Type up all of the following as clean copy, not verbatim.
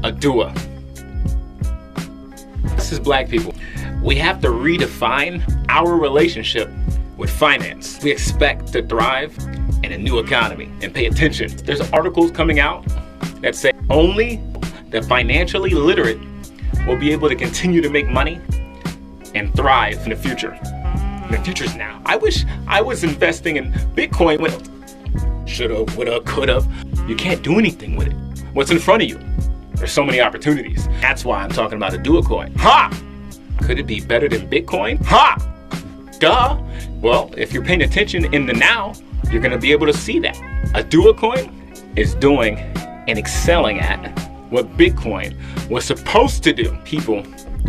Oduwa. This is black people. We have to redefine our relationship with finance. We expect to thrive in a new economy and pay attention. There's articles coming out that say only the financially literate will be able to continue to make money and thrive in the future. And the future's now. I wish I was investing in Bitcoin when shoulda, woulda, coulda. You can't do anything with it. What's in front of you? There's so many opportunities. That's why I'm talking about Oduwacoin. Ha! Could it be better than Bitcoin? Ha! Duh! Well, if you're paying attention in the now, you're gonna be able to see that. Oduwacoin is doing and excelling at what Bitcoin was supposed to do. People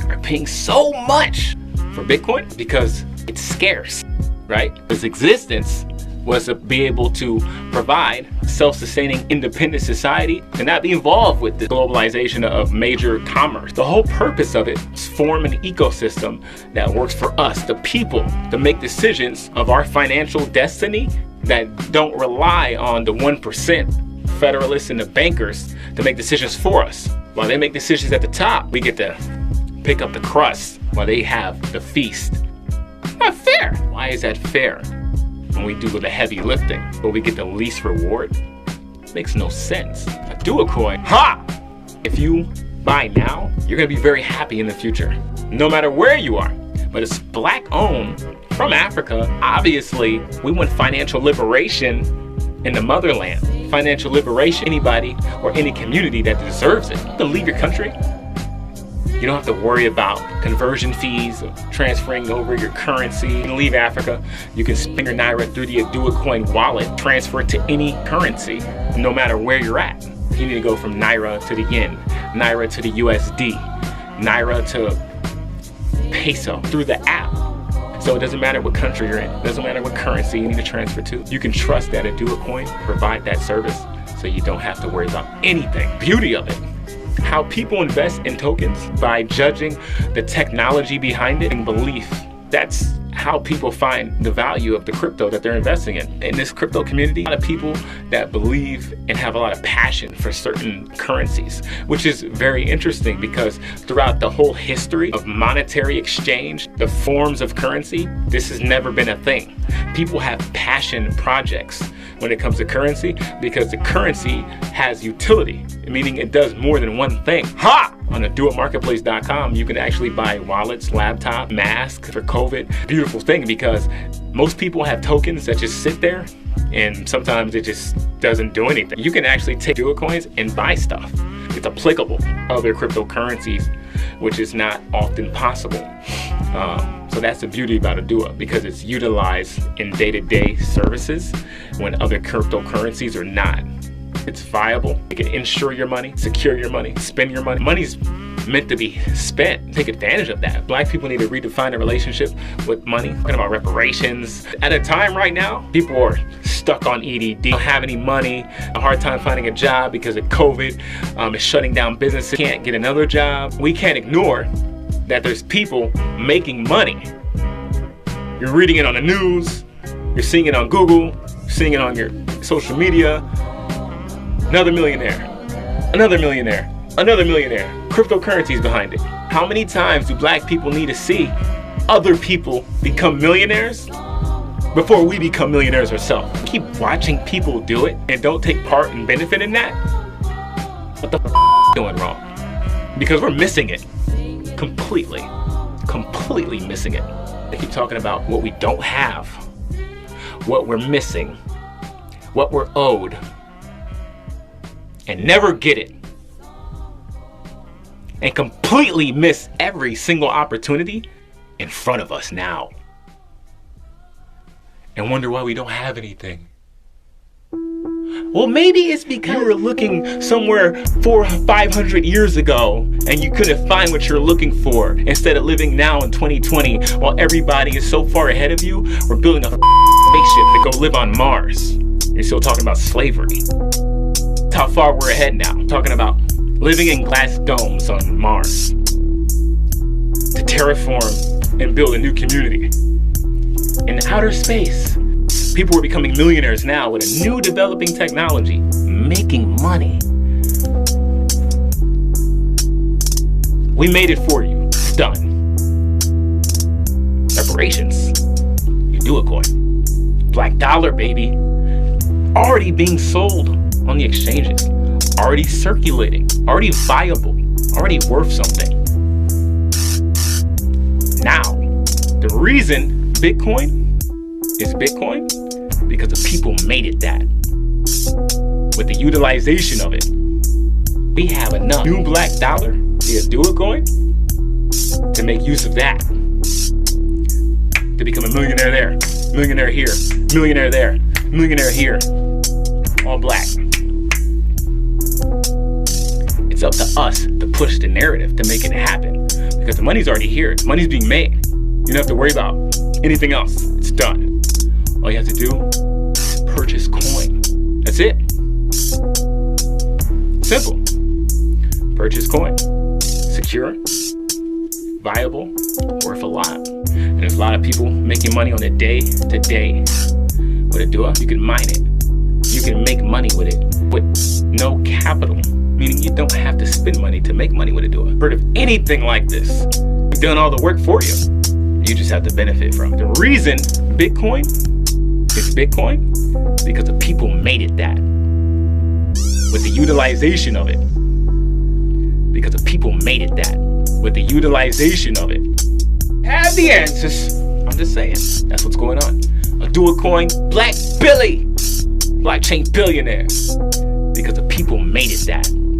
are paying so much for Bitcoin because it's scarce, right? Its existence was to be able to provide self-sustaining independent society and not be involved with the globalization of major commerce. The whole purpose of it is form an ecosystem that works for us, the people, to make decisions of our financial destiny that don't rely on the 1%, federalists and the bankers, to make decisions for us. While they make decisions at the top, we get to pick up the crust while they have the feast. Not fair. Why is that fair? When we do the heavy lifting, but we get the least reward? Makes no sense. Oduwacoin, ha! If you buy now, you're gonna be very happy in the future, no matter where you are. But it's black owned from Africa. Obviously, we want financial liberation in the motherland. Financial liberation, anybody or any community that deserves it. You can leave your country. You don't have to worry about conversion fees, or transferring over your currency. You can leave Africa. You can spend your Naira through the Oduwacoin wallet, transfer it to any currency, no matter where you're at. You need to go from Naira to the Yen, Naira to the USD, Naira to Peso through the app. So it doesn't matter what country you're in. It doesn't matter what currency you need to transfer to. You can trust that Oduwacoin provide that service so you don't have to worry about anything. Beauty of it. How people invest in tokens by judging the technology behind it and belief. That's how people find the value of the crypto that they're investing in. In this crypto community, a lot of people that believe and have a lot of passion for certain currencies, which is very interesting because throughout the whole history of monetary exchange, the forms of currency, this has never been a thing. People have passion projects when it comes to currency because the currency has utility, meaning it does more than one thing. Ha! On Oduwamarketplace.com, you can actually buy wallets, laptop, masks for COVID. Beautiful thing because most people have tokens that just sit there and sometimes it just doesn't do anything. You can actually take Oduwacoins and buy stuff. It's applicable to other cryptocurrencies, which is not often possible. So that's the beauty about Oduwa because it's utilized in day-to-day services when other cryptocurrencies are not. It's viable. You can insure your money, secure your money, spend your money. Money's meant to be spent. Take advantage of that. Black people need to redefine their relationship with money. Talking about reparations. At a time right now, people are stuck on EDD, don't have any money, a hard time finding a job because of COVID. It's shutting down businesses, can't get another job. We can't ignore that there's people making money. You're reading it on the news, you're seeing it on Google, you're seeing it on your social media. Another millionaire, another millionaire, another millionaire. Cryptocurrencies behind it. How many times do black people need to see other people become millionaires before we become millionaires ourselves? Keep watching people do it and don't take part and benefit in that? What the f doing wrong? Because we're missing it. Completely missing it. They keep talking about what we don't have, what we're missing, what we're owed, and never get it, and completely miss every single opportunity in front of us now, and wonder why we don't have anything. Well, maybe it's because you were looking somewhere 400 or 500 years ago and you couldn't find what you're looking for. Instead of living now in 2020 while everybody is so far ahead of you, we're building a spaceship to go live on Mars. You're still talking about slavery. That's how far we're ahead now. Talking about living in glass domes on Mars to terraform and build a new community in outer space. People are becoming millionaires now with a new developing technology, making money. We made it for you. It's done. Reparations. Oduwacoin. Black dollar, baby. Already being sold on the exchanges. Already circulating. Already viable. Already worth something. Now, the reason Bitcoin is Bitcoin, because the people made it that. With the utilization of it, we have enough new black dollar, the Oduwacoin, to make use of that. To become a millionaire there, millionaire here, millionaire there, millionaire here. All black. It's up to us to push the narrative to make it happen. Because the money's already here. The money's being made. You don't have to worry about anything else. It's done. All you have to do is purchase coin. That's it. Simple. Purchase coin. Secure. Viable. Worth a lot. And there's a lot of people making money on a day-to-day. With Oduwa, you can mine it. You can make money with it with no capital. Meaning you don't have to spend money to make money with Oduwa. Heard of anything like this? We've done all the work for you. You just have to benefit from it. The reason Bitcoin is Bitcoin, because the people made it that. With the utilization of it. Because the people made it that. With the utilization of it. Have the answers. I'm just saying. That's what's going on. Oduwacoin, Black Billy. Blockchain billionaire. Because the people made it that.